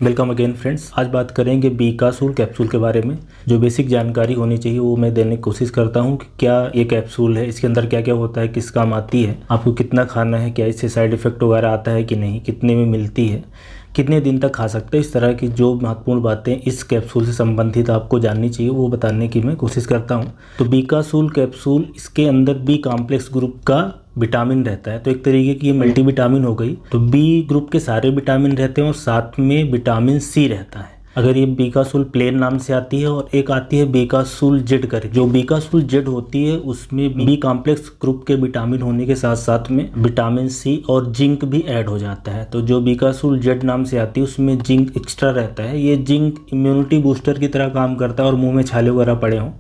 Welcome again friends. आज बात करेंगे बीकासूल कैप्सूल के बारे में। जो बेसिक जानकारी होनी चाहिए वो मैं देने की कोशिश करता हूँ कि क्या ये कैप्सूल है, इसके अंदर क्या क्या होता है, किस काम आती है, आपको कितना खाना है, क्या इससे साइड इफेक्ट वगैरह आता है कि नहीं, कितने में मिलती है, कितने दिन तक खा सकते हैं। इस तरह की जो महत्वपूर्ण बातें इस कैप्सूल से संबंधित आपको जाननी चाहिए वो बताने की मैं कोशिश करता हूँ। तो बीकासूल कैप्सूल, इसके अंदर बी कॉम्प्लेक्स ग्रुप का विटामिन रहता है। तो एक तरीके की ये मल्टी विटामिन हो गई। तो बी ग्रुप के सारे विटामिन रहते हैं और साथ में विटामिन सी रहता है। अगर ये बीकासूल प्लेन नाम से आती है और एक आती है बीकासूल जेड करके। जो बीकासूल जेड होती है उसमें बी कॉम्प्लेक्स ग्रुप के विटामिन होने के साथ साथ में विटामिन सी और जिंक भी ऐड हो जाता है। तो जो बीकासूल जेड नाम से आती है उसमें जिंक एक्स्ट्रा रहता है। ये जिंक इम्यूनिटी बूस्टर की तरह काम करता है और मुंह में छाले वगैरह पड़े हों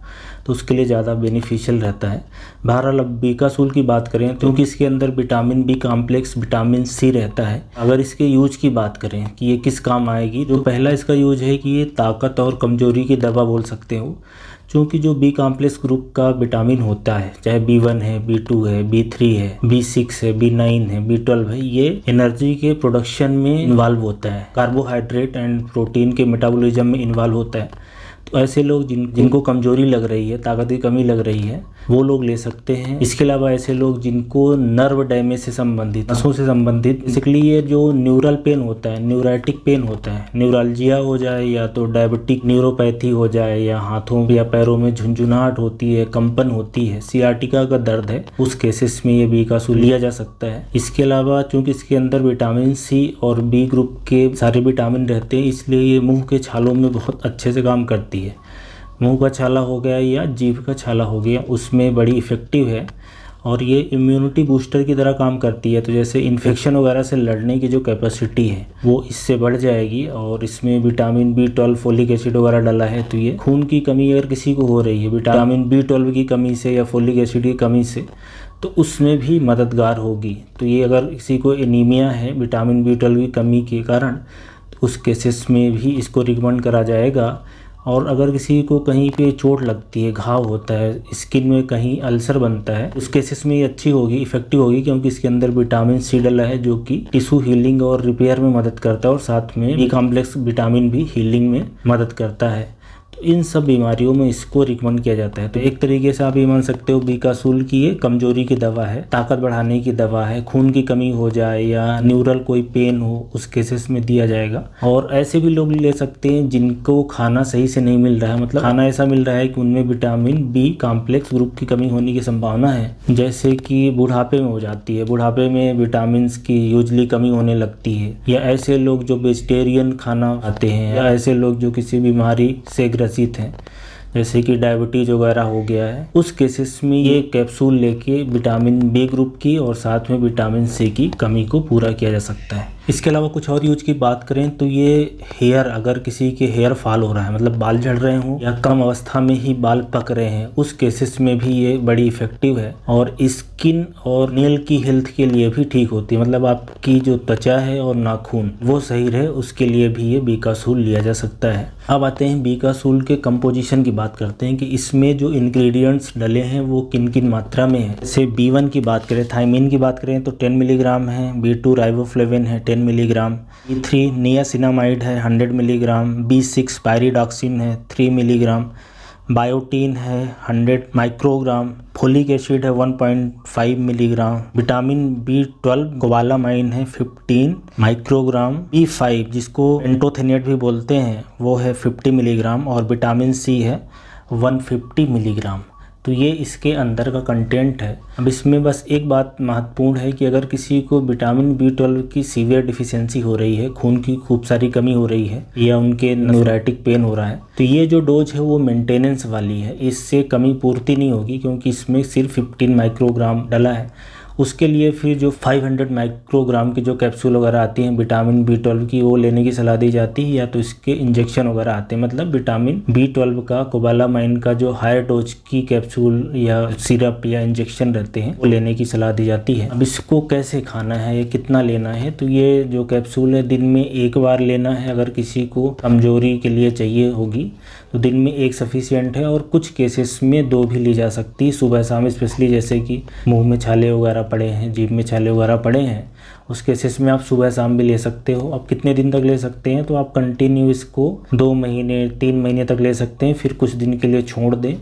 तो उसके लिए ज़्यादा बेनिफिशियल रहता है। बहरहाल अब बीकासूल की बात करें क्योंकि इसके अंदर vitamin B complex vitamin C रहता है। अगर इसके यूज की बात करें कि ये किस काम आएगी, तो पहला इसका यूज है कि ये ताकत और कमजोरी की दवा बोल सकते हो। क्योंकि जो बी कॉम्प्लेक्स ग्रुप का विटामिन होता है, चाहे B1 है, B2 है, B3 है, B6 है, B9 है, B12 है, ये एनर्जी के प्रोडक्शन में इन्वॉल्व होता है, कार्बोहाइड्रेट एंड प्रोटीन के मेटाबॉलिज्म में इन्वॉल्व होता है। तो ऐसे लोग जिनको कमजोरी लग रही है, ताकत की कमी लग रही है, वो लोग ले सकते हैं। इसके अलावा ऐसे लोग जिनको नर्व डैमेज से संबंधित, नसों से संबंधित, बेसिकली ये जो न्यूरल पेन होता है, न्यूराइटिक पेन होता है, न्यूरालजिया हो जाए या तो डायबिटिक न्यूरोपैथी हो जाए या हाथों या पैरों में झुंझुनाहट होती है, कंपन होती है, सियाटिका का दर्द है, उस केसेस में ये बीकासूल लिया जा सकता है। इसके अलावा चूंकि इसके अंदर विटामिन सी और बी ग्रुप के सारे विटामिन रहते हैं, इसलिए ये मुंह के छालों में बहुत अच्छे से काम करती है। मुंह का छाला हो गया या जीभ का छाला हो गया, उसमें बड़ी इफ़ेक्टिव है और ये इम्यूनिटी बूस्टर की तरह काम करती है। तो जैसे इन्फेक्शन वगैरह से लड़ने की जो कैपेसिटी है वो इससे बढ़ जाएगी। और इसमें विटामिन B12 फोलिक एसिड वगैरह डाला है। तो ये खून की कमी अगर किसी को हो रही है विटामिन B12 की कमी से या फोलिक एसिड की कमी से, तो उसमें भी मददगार होगी। तो ये अगर किसी को एनीमिया है विटामिन B12 की कमी के कारण, तो उस केसेस में भी इसको रिकमेंड करा जाएगा। और अगर किसी को कहीं पे चोट लगती है, घाव होता है, स्किन में कहीं अल्सर बनता है, उस केसेस में ये अच्छी होगी, इफेक्टिव होगी, क्योंकि इसके अंदर विटामिन सी डला है जो कि टिश्यू हीलिंग और रिपेयर में मदद करता है और साथ में बी कॉम्प्लेक्स विटामिन भी हीलिंग में मदद करता है। तो इन सब बीमारियों में इसको रिकमेंड किया जाता है। तो एक तरीके से आप ये मान सकते हो बीकासूल की ये कमजोरी की दवा है, ताकत बढ़ाने की दवा है, खून की कमी हो जाए या न्यूरल कोई पेन हो उस केसेस में दिया जाएगा। और ऐसे भी लोग ले सकते हैं जिनको खाना सही से नहीं मिल रहा है, मतलब खाना ऐसा मिल रहा है कि उनमें विटामिन बी कॉम्प्लेक्स ग्रुप की कमी होने की संभावना है, जैसे कि बुढ़ापे में हो जाती है। बुढ़ापे में विटामिन की यूजली कमी होने लगती है, या ऐसे लोग जो वेजिटेरियन खाना खाते हैं, या ऐसे लोग जो किसी बीमारी से ग्रसित हैं जैसे कि डायबिटीज वगैरह हो गया है, उस केसेस में ये कैप्सूल लेके विटामिन बी ग्रुप की और साथ में विटामिन सी की कमी को पूरा किया जा सकता है। इसके अलावा कुछ और यूज की बात करें तो ये हेयर, अगर किसी के हेयर फॉल हो रहा है, मतलब बाल झड़ रहे हों या कम अवस्था में ही बाल पक रहे हैं, उस केसेस में भी ये बड़ी इफेक्टिव है। और स्किन और नेल की हेल्थ के लिए भी ठीक होती है, मतलब आपकी जो त्वचा है और नाखून वो सही रहे, उसके लिए भी ये बीकासूल लिया जा सकता है। अब आते हैं बीकासूल के कंपोजिशन की बात करते हैं कि इसमें जो इंग्रेडिएंट्स डले हैं वो किन किन मात्रा में है। जैसे B1 की बात करें, थायमिन की बात करें तो 10 मिलीग्राम है, B2 राइबोफ्लेविन है 10 मिलीग्राम, B3 नियासिनामाइड है 100 मिलीग्राम, B6 पायरिडॉक्सिन है 3 मिलीग्राम, बायोटीन है 100 माइक्रोग्राम, फोलिक एसिड है 1.5 मिलीग्राम, विटामिन B12 कोबालामाइन है 15 माइक्रोग्राम, B5 जिसको एंटोथेनिएट भी बोलते हैं वो है 50 मिलीग्राम और विटामिन सी है 150 मिलीग्राम। तो ये इसके अंदर का कंटेंट है। अब इसमें बस एक बात महत्वपूर्ण है कि अगर किसी को विटामिन B12 की सीवियर डिफिशियंसी हो रही है, खून की खूब सारी कमी हो रही है या उनके न्यूराइटिक पेन हो रहा है, तो ये जो डोज है वो मेंटेनेंस वाली है, इससे कमी पूर्ति नहीं होगी क्योंकि इसमें सिर्फ 15 माइक्रोग्राम डला है। उसके लिए फिर जो 500 माइक्रोग्राम की जो कैप्सूल वगैरह आती हैं विटामिन B12 की, वो लेने की सलाह दी जाती है, या तो इसके इंजेक्शन वगैरह आते हैं, मतलब विटामिन B12 का कोबालामाइन का जो हायर डोज की कैप्सूल या सिरप या इंजेक्शन रहते हैं वो लेने की सलाह दी जाती है। अब इसको कैसे खाना है, ये कितना लेना है, तो ये जो कैप्सूल है दिन में एक बार लेना है। अगर किसी को कमजोरी के लिए चाहिए होगी तो दिन में एक सफिशिएंट है, और कुछ केसेस में 2 भी ली जा सकती है, सुबह शाम, स्पेशली जैसे कि मुंह में छाले वगैरह पड़े हैं, जीभ में छाले वगैरह पड़े हैं उस केसेस में आप सुबह शाम भी ले सकते हो। आप कितने दिन तक ले सकते हैं, तो आप कंटिन्यू इसको 2 महीने 3 महीने तक ले सकते हैं, फिर कुछ दिन के लिए छोड़ दें,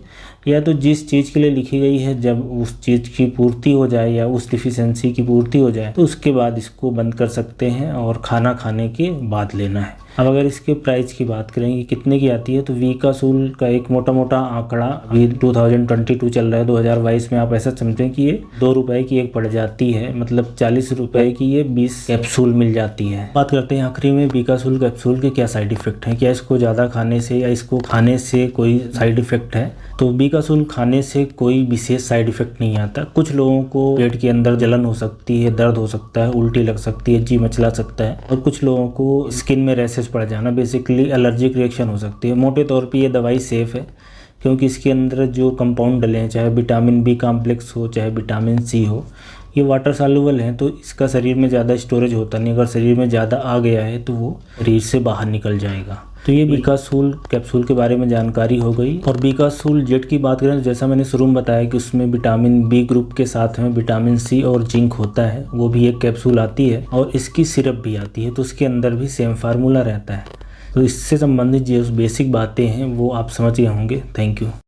या तो जिस चीज़ के लिए लिखी गई है जब उस चीज़ की पूर्ति हो जाए या उस डिफिशेंसी की पूर्ति हो जाए तो उसके बाद इसको बंद कर सकते हैं और खाना खाने के बाद लेना है। अब अगर इसके प्राइस की बात करेंगे कितने की आती है, तो विकासूल का एक मोटा मोटा आंकड़ा अभी 2022 चल रहा है, 2022 में आप ऐसा समझें कि ये 2 रुपए की एक पड़ जाती है, मतलब 40 रुपए की ये 20 कैप्सूल मिल जाती है। बात करते हैं आखिरी में विकासूल कैप्सूल के क्या साइड इफेक्ट हैं, क्या इसको ज़्यादा खाने से या इसको खाने से कोई साइड इफेक्ट है। तो विकासूल खाने से कोई विशेष साइड इफेक्ट नहीं आता। कुछ लोगों को पेट के अंदर जलन हो सकती है, दर्द हो सकता है, उल्टी लग सकती है, जी मचला सकता है, और कुछ लोगों को स्किन में रैशेस पड़ जाना, बेसिकली एलर्जिक रिएक्शन हो सकती है। मोटे तौर पे ये दवाई सेफ़ है क्योंकि इसके अंदर जो कंपाउंड डले हैं, चाहे विटामिन बी कॉम्प्लेक्स हो चाहे विटामिन सी हो, ये वाटर सॉल्युबल हैं, तो इसका शरीर में ज़्यादा स्टोरेज होता नहीं। अगर शरीर में ज़्यादा आ गया है तो वो शरीर से बाहर निकल जाएगा। तो ये विकासूल कैप्सूल के बारे में जानकारी हो गई। और विकासूल जेट की बात करें तो जैसा मैंने शुरू में बताया कि उसमें विटामिन बी ग्रुप के साथ में विटामिन सी और जिंक होता है, वो भी एक कैप्सूल आती है, और इसकी सिरप भी आती है, तो उसके अंदर भी सेम फार्मूला रहता है। तो इससे संबंधित जो बेसिक बातें हैं वो आप समझ गए होंगे। Thank you.